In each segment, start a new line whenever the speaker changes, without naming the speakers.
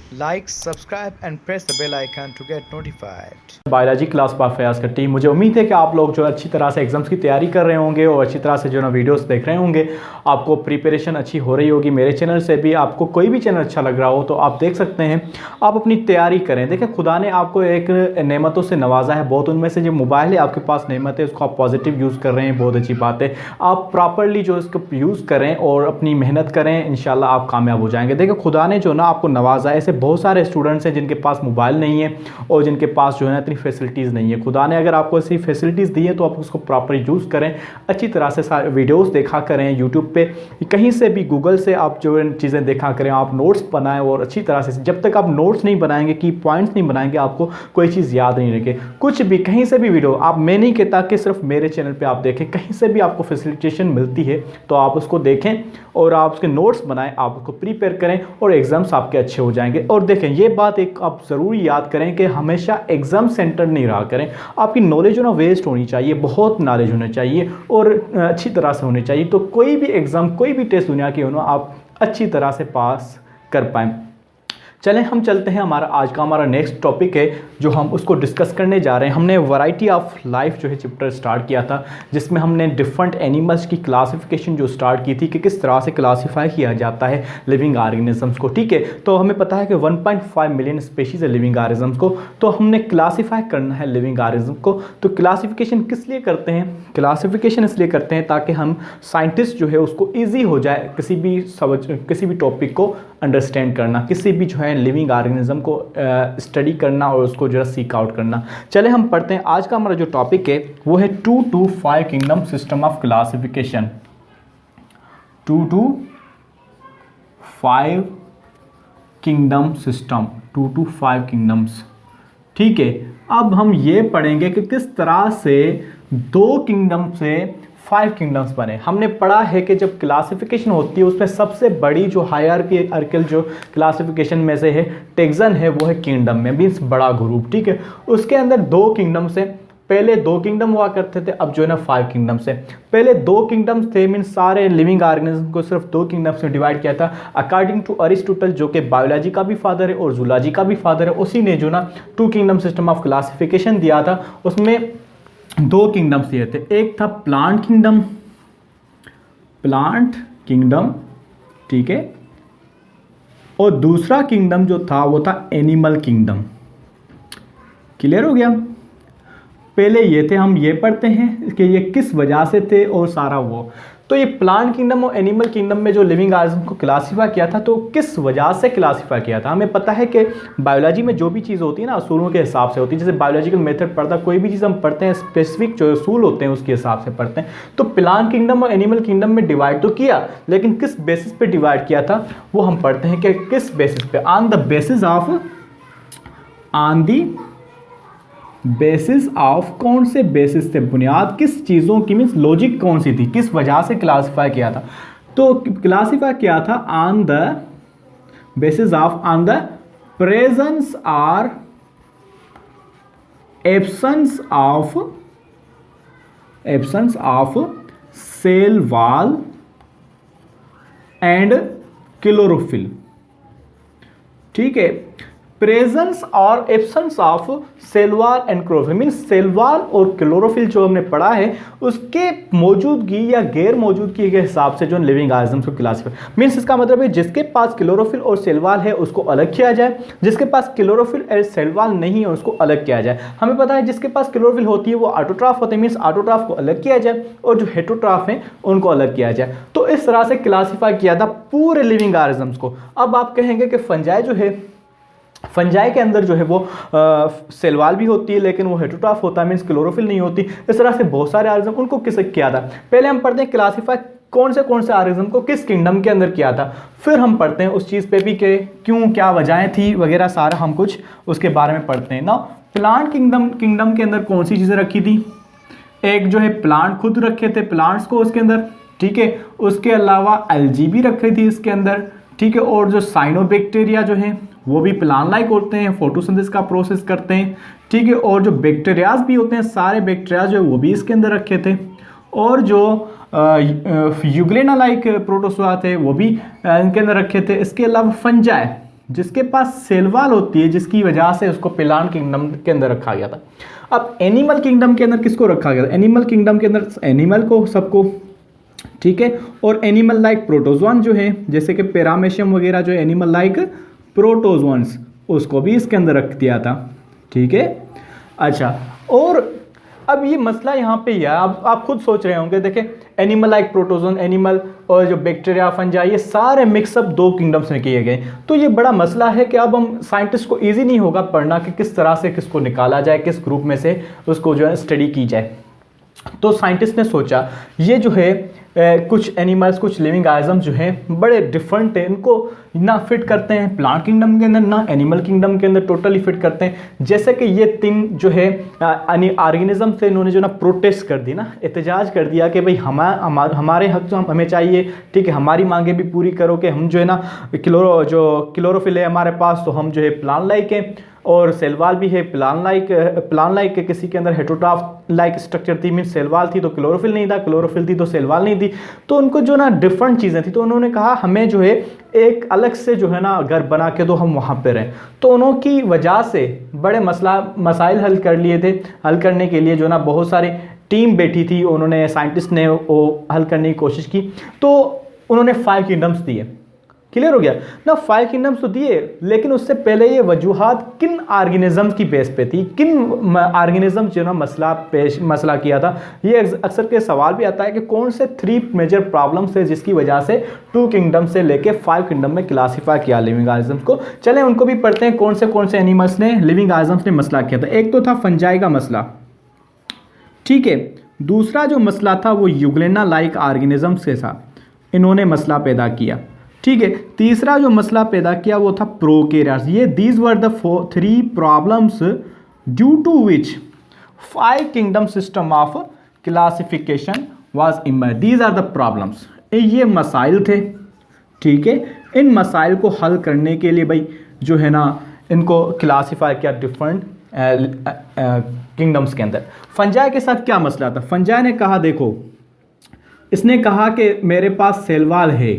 Like, subscribe and press the bell icon to get notified.
Biology class पर फयाज का team, मुझे उम्मीद है कि आप लोग जो अच्छी तरह से एग्ज़ाम्स की तैयारी कर रहे होंगे और अच्छी तरह से जो ना वीडियोस देख रहे होंगे। आपको प्रिपरेशन अच्छी हो रही होगी। मेरे चैनल से भी आपको कोई भी चैनल अच्छा लग रहा हो तो आप देख सकते हैं, आप अपनी तैयारी करें। देखिए, खुदा ने आपको एक नेमतों से नवाजा है बहुत, उनमें से जो मोबाइल है आपके पास नेमत है, उसको आप पॉजिटिव यूज़ कर रहे हैं, बहुत अच्छी बात है। आप प्रॉपरली जो इसको यूज़ करें और अपनी मेहनत करें, इंशाल्लाह आप कामयाब हो जाएंगे। देखिए, खुदा ने जो ना आपको नवाजा है। ऐसे बहुत सारे स्टूडेंट्स हैं जिनके पास मोबाइल नहीं है और जिनके पास जो है इतनी फैसिलिटीज़ नहीं है। खुदा ने अगर आपको ऐसी फैसिलिटीज़ दी है तो आप उसको प्रॉपर यूज़ करें, अच्छी तरह से सारे वीडियोस देखा करें यूट्यूब पे, कहीं से भी गूगल से आप जो चीज़ें देखा करें, आप नोट्स बनाएं और अच्छी तरह से। जब तक आप नोट्स नहीं बनाएंगे, की पॉइंट्स नहीं बनाएंगे, आपको कोई चीज़ याद नहीं रखे। कुछ भी कहीं से भी वीडियो आप, मैं नहीं कहता कि सिर्फ मेरे चैनल पर आप देखें, कहीं से भी आपको फैसिलिटेशन मिलती है तो आप उसको देखें और आप उसके नोट्स बनाएं, आप उसको प्रिपेयर करें और एग्ज़ाम्स आपके अच्छे हो जाएंगे। और देखें, ये बात एक आप ज़रूर याद करें कि हमेशा एग्ज़ाम सेंटर नहीं रहा करें। आपकी नॉलेज जो ना वेस्ट होनी चाहिए, बहुत नॉलेज होनी चाहिए और अच्छी तरह से होनी चाहिए, तो कोई भी एग्ज़ाम, कोई भी टेस्ट दुनिया की हो ना, आप अच्छी तरह से पास कर पाएँ। चलें हम चलते हैं, हमारा नेक्स्ट टॉपिक है जो हम उसको डिस्कस करने जा रहे हैं। हमने वैरायटी ऑफ लाइफ जो है चैप्टर स्टार्ट किया था, जिसमें हमने डिफरेंट एनिमल्स की क्लासिफिकेशन जो स्टार्ट की थी कि किस तरह से क्लासीफाई किया जाता है लिविंग ऑर्गेनिजम्स को। ठीक है, तो हमें पता है कि 1.5 मिलियन स्पेशीज़ है लिविंग ऑर्गेनिजम्स को, तो हमने क्लासीफाई करना है लिविंग ऑर्गेनिज्म को। तो क्लासिफिकेशन किस लिए करते हैं? क्लासिफिकेशन इसलिए करते हैं ताकि हम साइंटिस्ट जो है उसको ईजी हो जाए किसी भी टॉपिक को अंडरस्टैंड करना, किसी भी जो है लिविंग ऑर्गेनिज्म को स्टडी करना और उसको जो है सीक आउट करना। चले हम पढ़ते हैं। आज का हमारा जो टॉपिक है वो है 2 to 5 kingdom system of classification. 2 to 5 kingdom system, 2 to 5 kingdoms. ठीक है, अब हम ये पढ़ेंगे कि किस तरह से 2 किंगडम से 5 किंगडम्स बने। हमने पढ़ा है कि जब क्लासिफिकेशन होती है उसमें सबसे बड़ी जो हायरार्किकल जो क्लासिफिकेशन में से है, टेक्सन है, वो है किंगडम में, मीन्स बड़ा ग्रुप। ठीक है, उसके अंदर 2 किंगडम से, पहले 2 किंगडम हुआ करते थे, अब जो है ना 5 किंगडम्स है। पहले 2 किंगडम्स थे, मीन्स सारे लिविंग ऑर्गेनिज्म को सिर्फ 2 किंगडम्स में डिवाइड किया था। अकॉर्डिंग टू अरिस्टोटल, जो कि बायोलॉजी का भी फादर है और जूलॉजी का भी फादर है, उसी ने जो ना 2 किंगडम सिस्टम ऑफ क्लासिफिकेशन दिया था। उसमें 2 किंगडम्स दिए थे, एक था प्लांट किंगडम, ठीक है, और दूसरा किंगडम जो था वो था एनिमल किंगडम। क्लियर हो गया? पहले ये थे, हम ये पढ़ते हैं कि ये किस वजह से थे और सारा वो। तो ये प्लांट किंगडम और एनिमल किंगडम में जो लिविंग ऑर्गेनिज्म को क्लासीफाई किया था, तो किस वजह से क्लासीफाई किया था? हमें पता है कि बायोलॉजी में जो भी चीज़ होती है ना, असूलों के हिसाब से होती है। जैसे बायोलॉजिकल मेथड पढ़ता है, कोई भी चीज़ हम पढ़ते हैं स्पेसिफिक जो असूल होते हैं उसके हिसाब से पढ़ते हैं। तो प्लांट किंगडम और एनिमल किंगडम में डिवाइड तो किया, लेकिन किस बेसिस पे डिवाइड किया था वो हम पढ़ते हैं कि किस बेसिस पे। ऑन द बेसिस ऑफ कौन से बेसिस थे? बुनियाद किस चीज़ों की, मीन्स लॉजिक कौन सी थी, किस वजह से क्लासीफाई किया था? तो क्लासीफाई किया था on the basis of on the presence और absence of cell wall and chlorophyll. ठीक है, प्रेजेंस और absence of cell wall and chlorophyll, means cell wall और क्लोरोफिल जो हमने पढ़ा है उसके मौजूदगी या गैर मौजूदगी के हिसाब से जो लिविंग ऑर्गेनिज्म को क्लासिफाई, मीन्स इसका मतलब है जिसके पास क्लोरोफिल और सेल वॉल है उसको अलग किया जाए, जिसके पास क्लोरोफिल और सेल वॉल नहीं है उसको अलग किया जाए। हमें पता है जिसके पास क्लोरोफिल होती है वो ऑटोट्रॉफ होते हैं, मीन्स ऑटोट्रॉफ को अलग किया जाए और जो हेटरोट्रॉफ हैं उनको अलग किया जाए। तो इस तरह से क्लासीफाई किया था पूरे लिविंग ऑर्गेनिज्म्स को। अब आप कहेंगे कि फंजाई जो है, फंजाई के अंदर जो है वो सेल वॉल भी होती है लेकिन वो हेटरोट्रॉफ होता है, मीन्स क्लोरोफिल नहीं होती। इस तरह से बहुत सारे ऑर्गेनिज्म, उनको किस किया था? पहले हम पढ़ते हैं क्लासीफाई कौन से ऑर्गेनिज्म को किस किंगडम के अंदर किया था, फिर हम पढ़ते हैं उस चीज़ पे भी कि क्यों, क्या वजहें थी वगैरह, सारा हम कुछ उसके बारे में पढ़ते हैं ना। प्लांट किंगडम के अंदर कौन सी चीज़ें रखी थी? एक जो है प्लांट खुद रखे थे, प्लांट्स को उसके अंदर, ठीक है, उसके अलावा एल्गी भी रखी थी इसके अंदर, ठीक है, और जो साइनोबैक्टीरिया जो है वो भी प्लांट लाइक होते हैं, फोटोसिंथेसिस का प्रोसेस करते हैं, ठीक है, और जो बैक्टीरियाज भी होते हैं, सारे बैक्टीरियाज जो है वो भी इसके अंदर रखे थे, और जो यूग्लेना लाइक प्रोटोजोआ थे वो भी इनके अंदर रखे थे। इसके अलावा फंजाई, जिसके पास सेल वॉल होती है, जिसकी वजह से उसको प्लांट किंगडम के अंदर रखा गया था। अब एनिमल किंगडम के अंदर किसको रखा गया था? एनिमल किंगडम के अंदर एनिमल को, सबको, ठीक है। और एनिमल लाइक प्रोटोजोन जो है, जैसे कि पैरामेशियम वगैरह जो एनिमल लाइक प्रोटोजोन्स, उसको भी इसके अंदर रख दिया था, ठीक है। अच्छा, और अब ये मसला यहाँ पे यह आप खुद सोच रहे होंगे, देखें एनिमल लाइक प्रोटोजोन, एनिमल और जो बैक्टीरिया, फंजा, ये सारे मिक्सअप दो किंगडम्स में किए गए। तो ये बड़ा मसला है कि अब हम साइंटिस्ट को इजी नहीं होगा पढ़ना कि किस तरह से किसको निकाला जाए, किस ग्रुप में से उसको जो है स्टडी की जाए। तो साइंटिस्ट ने सोचा ये जो है कुछ एनिमल्स, कुछ लिविंग ऑर्गेनिज्म जो हैं बड़े डिफरेंट हैं, इनको ना फिट करते हैं प्लांट किंगडम के अंदर, ना एनिमल किंगडम के अंदर टोटली फिट करते हैं। जैसे कि ये तीन जो है ऑर्गेनिज्म से इन्होंने जो ना प्रोटेस्ट कर दी ना, एहतजाज कर दिया कि भाई हमारे हक जो हमें चाहिए, ठीक है, हमारी मांगे भी पूरी करो कि हम जो है ना क्लोरोफिल है हमारे पास, तो हम जो है प्लांट लाइक हैं, और सेलवाल भी है प्लान लाइक के किसी के अंदर हेटरोट्रॉफ लाइक स्ट्रक्चर थी, मीन सेलवाल थी तो क्लोरोफिल नहीं था, क्लोरोफिल थी तो सेलवाल नहीं थी। तो उनको जो ना डिफरेंट चीज़ें थी, तो उन्होंने कहा हमें जो है एक अलग से जो है ना घर बना के दो, हम वहाँ पे रहें। तो उनकी वजह से बड़े मसाइल हल कर लिए थे। हल करने के लिए जो ना बहुत सारी टीम बैठी थी, उन्होंने साइंटिस्ट ने वो हल करने की कोशिश की। तो उन्होंने 5 किंगडम्स दिए। क्लियर हो गया ना? 5 किंगडम्स तो दिए, लेकिन उससे पहले ये वजूहात किन ऑर्गेनिज्म की बेस पे थी, किन ऑर्गेनिज्म जो ना मसला किया था। ये अक्सर के सवाल भी आता है कि कौन से 3 मेजर प्रॉब्लम्स है जिसकी वजह से 2 किंगडम से लेके 5 किंगडम में क्लासीफाई किया लिविंग ऑर्गेनिज्म को। चलें उनको भी पढ़ते हैं, कौन से एनिमल्स ने, लिविंग ऑर्गेनिज्म्स ने मसला किया था। एक तो था फंजाई का मसला, ठीक है। दूसरा जो मसला था वो यूग्लेना लाइक ऑर्गेनिजम्स के साथ इन्होंने मसला पैदा किया, ठीक है। तीसरा जो मसला पैदा किया वो था प्रोकैरियोट्स। ये these were the 3 problems due to which 5 kingdom system of classification was emerge. These are the problems, ये मसाइल थे, ठीक है। इन मसाइल को हल करने के लिए भाई जो है ना इनको क्लासीफाई किया डिफरेंट किंगडम्स के अंदर। फंजाई के साथ क्या मसला था? फंजाई ने कहा, देखो इसने कहा कि मेरे पास सेल वॉल है,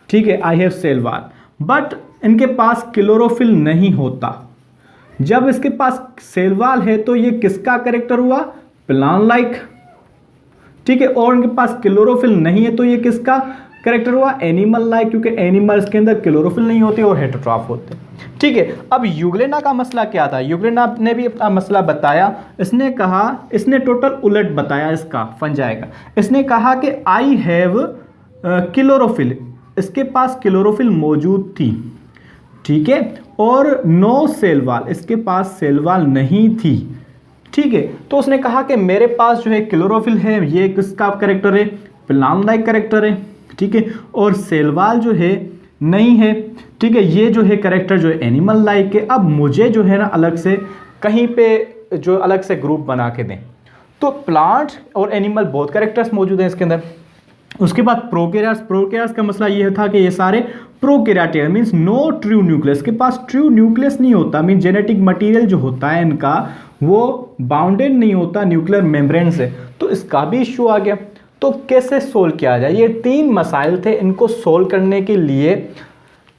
ठीक है, I have cell wall, but इनके पास क्लोरोफिल नहीं होता। जब इसके पास सेल वॉल है तो ये किसका कैरेक्टर हुआ? प्लांट लाइक, ठीक है। और इनके पास क्लोरोफिल नहीं है तो ये किसका कैरेक्टर हुआ? एनिमल लाइक, क्योंकि एनिमल्स के अंदर क्लोरोफिल नहीं होती और हेटरोट्रॉफ होते, ठीक है। अब यूग्लेना का मसला क्या था? यूग्लेना ने भी अपना मसला बताया। इसने कहा, इसने टोटल उलट बताया इसका, फंजाई का। इसने कहा कि आई हैव क्लोरोफिल, इसके पास क्लोरोफिल मौजूद थी, ठीक है, और नो सेल वॉल, इसके पास सेल वॉल नहीं थी, ठीक है। तो उसने कहा कि मेरे पास जो है क्लोरोफिल है, ये किसका कैरेक्टर है? प्लांट लाइक कैरेक्टर है, ठीक है, और सेल वॉल जो है नहीं है, ठीक है, ये जो है कैरेक्टर जो है एनिमल लाइक है। अब मुझे जो है ना अलग से कहीं पे जो अलग से ग्रुप बना के दें। तो प्लांट और एनिमल बहुत कैरेक्टर्स मौजूद हैं इसके अंदर। उसके बाद प्रोकैरियोट्स का मसला ये था कि ये सारे prokaryotic means no true nucleus, के पास ट्रू न्यूक्लियस नहीं होता, मीन जेनेटिक मटेरियल जो होता है इनका वो बाउंडेड नहीं होता न्यूक्लियर मेम्ब्रेन से। तो इसका भी इशू आ गया। तो कैसे सोल्व किया जाए? ये 3 मसाइल थे, इनको सोल्व करने के लिए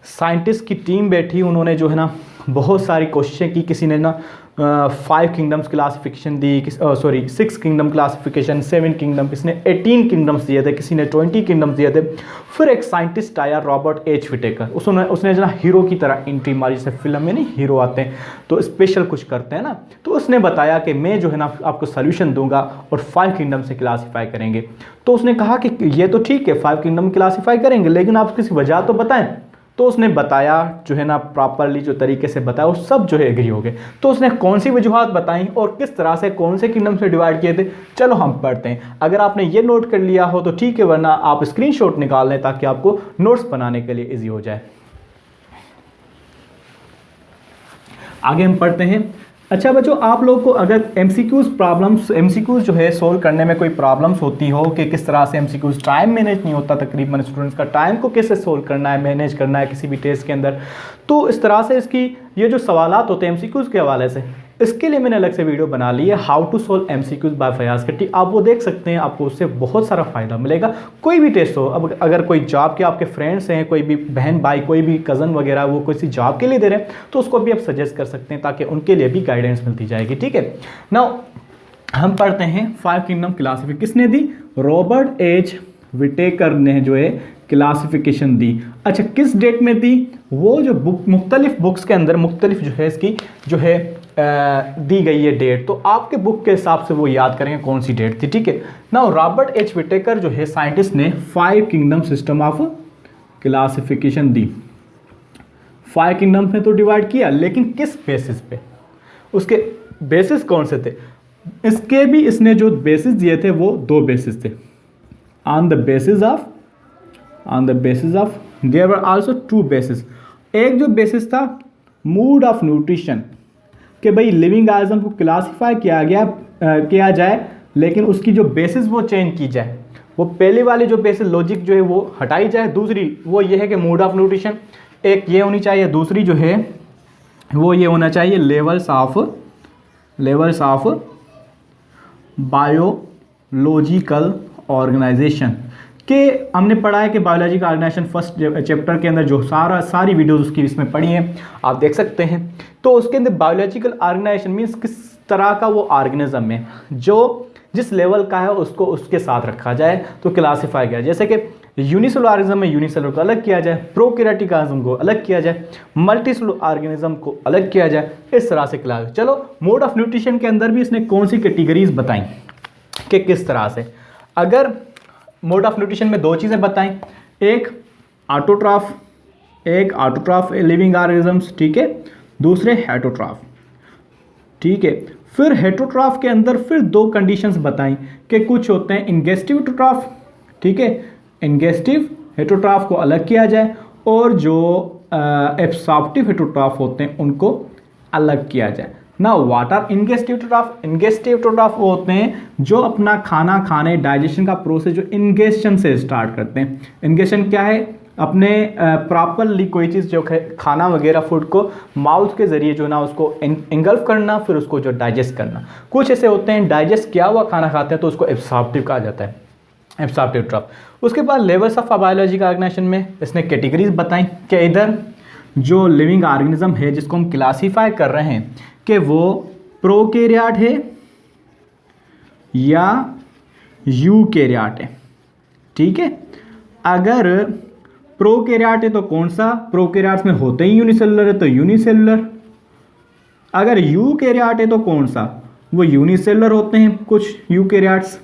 साइंटिस्ट की टीम बैठी, उन्होंने जो है ना बहुत सारी कोशिशें की। किसी ने ना 5 किंगडम्स क्लासिफिकेशन दी, 6 किंगडम क्लासिफिकेशन, 7 किंगडम, किसी ने 18 किंगडम्स दिए थे, किसी ने 20 किंगडम्स दिए थे। फिर एक साइंटिस्ट आया रॉबर्ट एच विटेकर, उसने जो ना हीरो की तरह एंट्री मारी, जैसे फिल्म में नहीं हीरो आते हैं तो स्पेशल कुछ करते हैं ना, तो उसने बताया कि मैं जो है ना आपको सोल्यूशन दूंगा और 5 किंगडम से क्लासीफाई करेंगे। तो उसने कहा कि ये तो ठीक है 5 किंगडम क्लासीफाई करेंगे, लेकिन आप किसी वजह तो बताएं। तो उसने बताया जो है ना प्रॉपरली जो तरीके से बताया वो सब जो है एग्री हो गए। तो उसने कौन सी वजूहात बताई और किस तरह से कौन से किंगडम से डिवाइड किए थे, चलो हम पढ़ते हैं। अगर आपने ये नोट कर लिया हो तो ठीक है, वरना आप स्क्रीनशॉट निकाल लें ताकि आपको नोट्स बनाने के लिए इजी हो जाए। आगे हम पढ़ते हैं। अच्छा बच्चों, आप लोग को अगर एमसीक्यूज जो है सोल्व करने में कोई प्रॉब्लम्स होती हो कि किस तरह से एमसीक्यूज, टाइम मैनेज नहीं होता तकरीबन स्टूडेंट्स का, टाइम को कैसे सोल्व करना है, मैनेज करना है किसी भी टेस्ट के अंदर, तो इस तरह से इसकी ये जो सवालात होते हैं एमसीक्यूज के हवाले से, इसके लिए मैंने अलग से वीडियो बना ली है, how to solve MCQs by Fayaz Katti. आप वो देख सकते हैं, आपको उससे बहुत सारा फ़ायदा मिलेगा। कोई भी टेस्ट हो, अब अगर कोई जॉब के आपके फ्रेंड्स हैं, कोई भी बहन भाई, कोई भी कज़न वगैरह, वो किसी जॉब के लिए दे रहे हैं, तो उसको भी आप सजेस्ट कर सकते हैं ताकि उनके लिए भी गाइडेंस मिलती जाएगी। ठीक है, नाउ हम पढ़ते हैं 5 किंगडम क्लासिफिकेशन। किसने दी? रॉबर्ट एच विटेकर ने जो है क्लासिफिकेशन दी। अच्छा, किस डेट में दी? वो जो बुक मुख्तलिफ बुक्स के अंदर मुख्तलिफ जो है इसकी जो है दी गई है डेट, तो आपके बुक के हिसाब से वो याद करेंगे कौन सी डेट थी। ठीक है, नाउ रॉबर्ट एच विटेकर जो है साइंटिस्ट ने 5 kingdom system of classification the. 5 kingdom में तो डिवाइड किया, लेकिन किस बेसिस पे? उसके बेसिस कौन से थे? इसके भी इसने जो बेसिस दिए थे वो 2 बेसिस थे। On the basis of there were also 2 basis. एक जो बेसिस था मूड ऑफ न्यूट्रिशन, कि भाई लिविंग ऑर्गेनिज्म को क्लासिफाई किया जाए, लेकिन उसकी जो बेसिस वो चेंज की जाए। वो पहले वाली जो बेसिस लॉजिक जो है वो हटाई जाए। दूसरी वो ये है कि मूड ऑफ न्यूट्रिशन एक ये होनी चाहिए, दूसरी जो है वो ये होना चाहिए लेवल्स ऑफ बायोलॉजिकल ऑर्गेनाइजेशन। के हमने पढ़ा है कि बायोलॉजिकल ऑर्गेनाइजेशन फर्स्ट चैप्टर के अंदर जो सारी वीडियोस उसकी इसमें पढ़ी हैं, आप देख सकते हैं। तो उसके अंदर बायोलॉजिकल ऑर्गेनाइजेशन मीन्स किस तरह का वो ऑर्गेनिज्म है, जो जिस लेवल का है उसको उसके साथ रखा जाए तो क्लासीफाई किया। जैसे कि यूनिसेलुलर ऑर्गेनिज्म में यूनिसेलुलर को अलग किया जाए, प्रोकैरियोटिक ऑर्गेनिज्म को अलग किया जाए, मल्टीसेलुलर ऑर्गेनिज्म को अलग किया जाए, इस तरह से क्लास। चलो, मोड ऑफ न्यूट्रिशन के अंदर भी इसने कौन सी कैटेगरीज बताई कि किस तरह से। अगर मोड ऑफ न्यूट्रिशन में 2 चीज़ें बताएं, एक ऑटोट्रॉफ लिविंग ऑर्गेनिजम्स, ठीक है, दूसरे हेटरोट्रॉफ। ठीक है, फिर हेटरोट्रॉफ के अंदर फिर 2 कंडीशंस बताई कि कुछ होते हैं इंगेस्टिव हेटरोट्रॉफ, ठीक है, इंगेस्टिव हेटरोट्रॉफ को अलग किया जाए, और जो एब्सॉर्प्टिव हेटरोट्रॉफ होते हैं उनको अलग किया जाए ना। What are ingestive heterotroph? Ingestive heterotroph वो होते हैं जो अपना खाना खाने डाइजेशन का प्रोसेस जो इंगेशन से स्टार्ट करते हैं। इंगेशन क्या है? अपने प्रॉपरली कोई चीज़ जो खाना वगैरह फूड को माउथ के ज़रिए जो ना उसको इंगल्फ करना, फिर उसको जो डाइजेस्ट करना। कुछ ऐसे होते हैं डाइजेस्ट किया हुआ खाना खाते हैं तो उसको एब्सॉर्प्टिव कहा जाता है, एब्सॉर्प्टिव हेटरोट्रॉफ। उसके बाद लेवल्स ऑफ बायोलॉजिकल ऑर्गेनाइजेशन में इसने कैटेगरीज बताई कि इधर जो लिविंग ऑर्गेनिज्म है जिसको हम क्लासीफाई कर रहे हैं कि वो प्रोकैरियोट है या यूकैरियोट है। ठीक है, अगर प्रोकैरियोट है तो कौन सा? प्रोकैरियोट्स में होते ही यूनिसेलुलर है तो यूनिसेलुलर। अगर यूकैरियोट है तो कौन सा? वो यूनिसेलुलर होते हैं कुछ यूकैरियोट्स,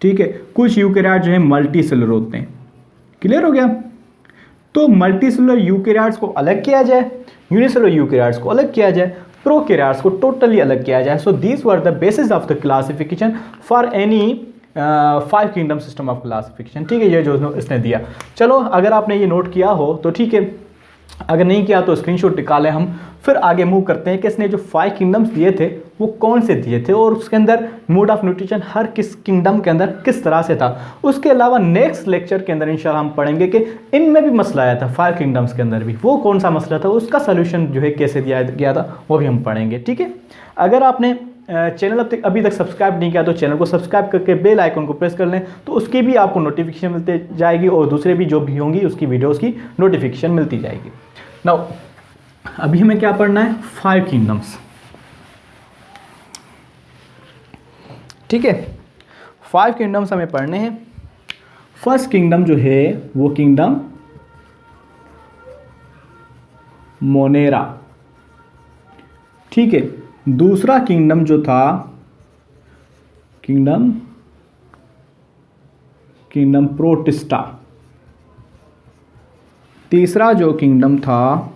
ठीक है, कुछ यूकैरियोट जो है मल्टी सेलुलर होते हैं। क्लियर हो गया? तो मल्टी सेलुलर यूकैरियोट्स को अलग किया जाए, यूनिसेलुलर यूकैरियोट्स को अलग किया जाए, प्रोकैरियोट्स को टोटली अलग किया जाए। So these were the basis of the classification for any 5 kingdom system of classification. ठीक है, ये जो इसने दिया। चलो, अगर आपने ये नोट किया हो तो ठीक है, अगर नहीं किया तो स्क्रीनशॉट निकालें। हम फिर आगे मूव करते हैं कि इसने जो 5 किंगडम्स दिए थे वो कौन से दिए थे और उसके अंदर मोड ऑफ न्यूट्रिशन हर किस किंगडम के अंदर किस तरह से था। उसके अलावा नेक्स्ट लेक्चर के अंदर इंशाल्लाह हम पढ़ेंगे कि इनमें भी मसला आया था 5 किंगडम्स के अंदर भी, वो कौन सा मसला था, उसका सोल्यूशन जो है कैसे दिया गया था वो भी हम पढ़ेंगे। ठीक है, अगर आपने चैनल अभी तक सब्सक्राइब नहीं किया तो चैनल को सब्सक्राइब करके बेल आइकन को प्रेस कर लें, तो उसकी भी आपको नोटिफिकेशन मिलती जाएगी और दूसरे भी जो भी होंगी उसकी वीडियोज़ की नोटिफिकेशन मिलती जाएगी। नाउ अभी हमें क्या पढ़ना है? 5 किंगडम्स। ठीक है, 5 किंगडम्स हमें पढ़ने हैं। फर्स्ट किंगडम जो है वो किंगडम मोनेरा। ठीक है, दूसरा किंगडम जो था किंगडम प्रोटिस्टा। तीसरा जो किंगडम था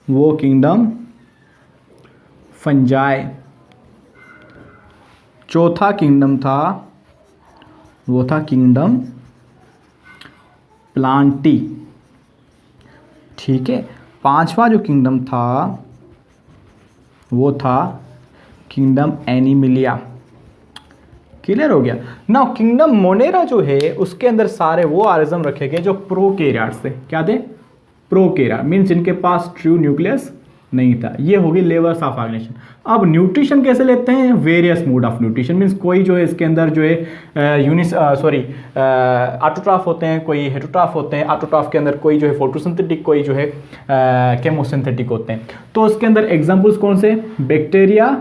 वो किंगडम फंजाई। चौथा किंगडम था वो था किंगडम प्लांटी। ठीक है, पांचवा जो किंगडम था वो था किंगडम एनिमिलिया। क्लियर हो गया? नाउ किंगडम मोनेरा जो है उसके अंदर सारे वो ऑर्गेनिज्म रखे गए जो प्रोकैरियोट्स थे। क्या थे? प्रोकैरियोट मीन्स जिनके पास ट्रू न्यूक्लियस नहीं था। ये होगी लेवल्स ऑफ ऑर्गेनाइजेशन। अब न्यूट्रिशन कैसे लेते हैं? Various mode of nutrition means कोई जो है इसके अंदर जो है ऑटोट्रॉफ होते हैं, कोई हेटरोट्रॉफ होते हैं। ऑटोट्रॉफ के अंदर कोई जो है फोटोसिंथेटिक, कोई जो है केमोसिंथेटिक होते हैं। तो उसके अंदर एग्जांपल्स कौन से? बैक्टीरिया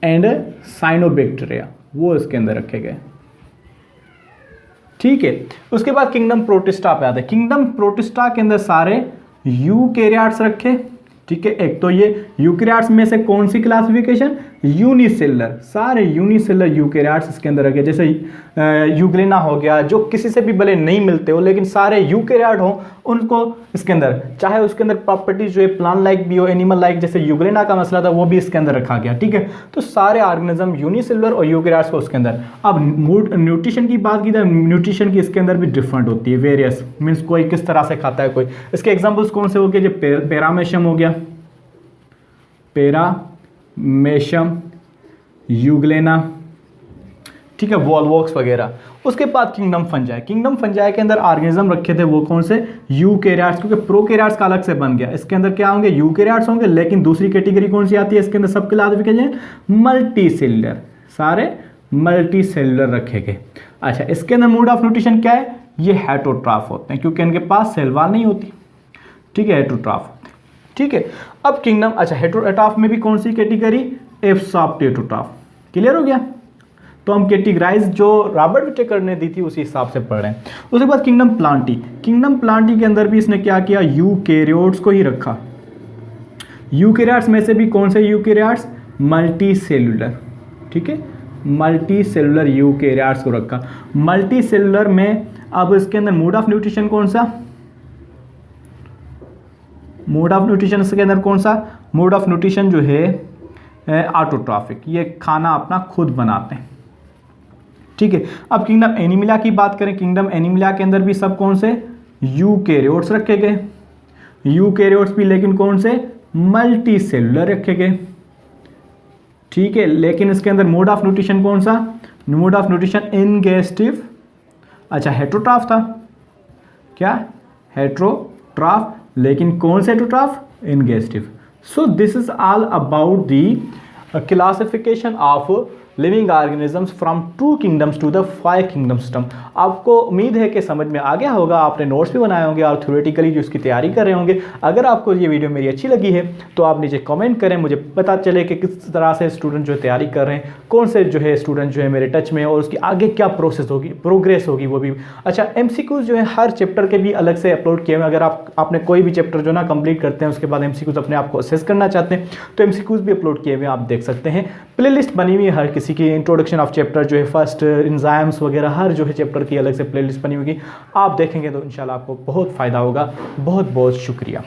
एंड साइनोबैक्टीरिया, वो इसके अंदर रखे गए। ठीक है, उसके बाद किंगडम प्रोटिस्टा पे आते हैं। किंगडम प्रोटिस्टा के अंदर सारे यूकैरियोट्स रखे। ठीक है, एक तो ये यूकैरियोट्स में से कौन सी क्लासिफिकेशन? यूनिसेलुलर, सारे यूनिसेलुलर यूकैरियोट्स इसके अंदर रखे। जैसे यूग्लेना हो गया, जो किसी से भी भले नहीं मिलते हो लेकिन सारे यूकैरियोट हो, उनको इसके अंदर, चाहे उसके अंदर प्रॉपर्टीज जो है प्लांट लाइक भी हो, एनिमल लाइक, जैसे यूग्लेना का मसला था वो भी इसके अंदर रखा गया। ठीक है, तो सारे ऑर्गेनिज्म यूनिसेलुलर और यूकैरियोट्स को उसके अंदर। अब न्यूट्रिशन की बात की जाए, न्यूट्रिशन की इसके अंदर भी डिफरेंट होती है, वेरियस मीन्स कोई किस तरह से खाता है कोई। इसके एग्जाम्पल्स कौन से हो गए? जो पैरामेशियम हो गया, पैरामेशियम, यूग्लेना, ठीक है, वॉलवॉक्स वगैरह। उसके बाद किंगडम फंजाई। किंगडम फंजाई के अंदर ऑर्गेनिज्म रखे थे वो कौन से? यूकैरियोट्स, क्योंकि प्रोकैरियोट्स का अलग से बन गया। इसके अंदर क्या होंगे? यूकैरियोट्स होंगे, लेकिन दूसरी कैटेगरी कौन सी आती है इसके अंदर? सब क्लासिफिकेशन मल्टी सेलुलर, सारे मल्टी सेलुलर रखे गए। अच्छा, इसके अंदर मोड ऑफ न्यूट्रिशन क्या है? ये हेटरोट्रॉफ होते हैं, क्योंकि इनके पास सेल वॉल नहीं होती। ठीक है, हेटरोट्रॉफ होते हैं। ठीक है, अब किंगडम, अच्छा हेटरोट्रॉफ में भी कौन सी कैटेगरी? एब्सॉर्प्ट हेटरोट्रॉफ। क्लियर हो गया? तो हम कैटेगराइज जो रॉबर्ट विटेकर ने दी थी उसी हिसाब से पढ़ रहे हैं। उसके बाद किंगडम प्लांटी। किंगडम प्लांटी के अंदर भी इसने क्या किया? यूकैरियोट्स को ही रखा। यूकैरियोट्स में से भी कौन से यूकैरियोट्स? Multi cellular. ठीक है, मल्टी सेलुलर यूकैरियोट्स को रखा। मल्टी सेलुलर में अब इसके अंदर मोड ऑफ न्यूट्रिशन कौन सा? मोड ऑफ न्यूट्रिशन इसके अंदर कौन सा? मोड ऑफ न्यूट्रिशन जो है ऑटोट्रॉफिक, ये खाना अपना खुद बनाते हैं। ठीक है, अब किंगडम एनिमिलिया की बात करें। किंगडम एनिमिलिया के अंदर भी सब कौन से? यूकैरियोट्स रखे गए। यूकैरियोट्स भी लेकिन कौन से? मल्टी सेलुलर रखे गए। ठीक है, लेकिन इसके अंदर मोड ऑफ न्यूट्रिशन कौन सा? Mode of nutrition ingestive. अच्छा, हेटरोट्रॉफ था क्या? हेटरोट्रॉफ, लेकिन कौन से heterotroph? Ingestive. So this is all about the classification of living organisms from 2 kingdoms to the 5 kingdom system. आपको उम्मीद है कि समझ में आ गया होगा, आपने नोट्स भी बनाए होंगे और थ्योरेटिकली जो इसकी तैयारी कर रहे होंगे। अगर आपको ये वीडियो मेरी अच्छी लगी है तो आप नीचे कमेंट करें, मुझे पता चले कि किस तरह से स्टूडेंट जो है तैयारी कर रहे हैं, कौन से जो है स्टूडेंट जो है मेरे टच में, और उसकी आगे क्या प्रोसेस होगी, प्रोग्रेस होगी वो भी। अच्छा, MCQs जो है हर चैप्टर के भी अलग से अपलोड किए हुए। अगर आपने कोई भी चैप्टर जो ना कंप्लीट करते हैं उसके बाद MCQs अपने आप को असेस करना चाहते हैं तो MCQs भी अपलोड किए हुए आप देख सकते हैं। प्लेलिस्ट बनी हुई है हर किसी की, इंट्रोडक्शन ऑफ चैप्टर जो है, फर्स्ट एंजाइम्स वगैरह, हर जो है चैप्टर की अलग से प्लेलिस्ट बनी होगी। आप देखेंगे तो इंशाल्लाह आपको बहुत फ़ायदा होगा। बहुत बहुत शुक्रिया।